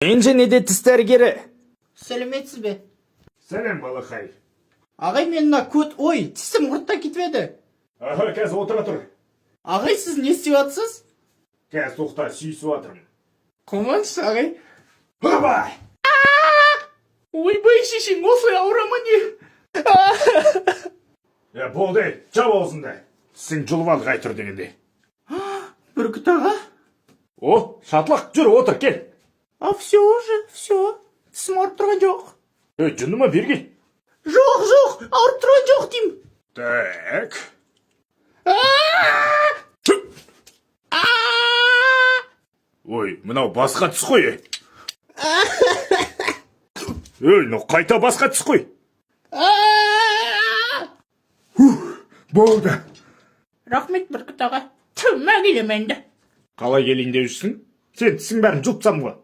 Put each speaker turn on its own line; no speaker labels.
Мен және де тіс дәрігері.
Сәлеметсіз бе?
Сәлем, балақай.
Ағай, мен мына тісім құртта кетіп еді.
Аха, қазір отыра тұр.
Ағай, сіз не істеп жатсыз?
Қазір тоқта, сүйісіп жатырмын.
Қомаңыз, ағай.
Оба!
Ойбай, шешең осылай ауырама не?
Болды, жап аузында. Сен жұлып ал қайтыр дегенде.
Бүркіт аға?
О, шатлақ, жүр, отыр, кел.
Все уже, все. Тісім ауырып тұрған жоқ.
Жүніма берген.
Жоқ, ауырып тұрған жоқ деймін.
Так. Ой, мынау басқа түс қой. Мынау қайта басқа түс қой. Болды.
Рахмет, Бүркіт аға. Түмә келем енді.
Қалай келейін деп жүрсің? Сен тісің бәрін жұлыпсам ғой.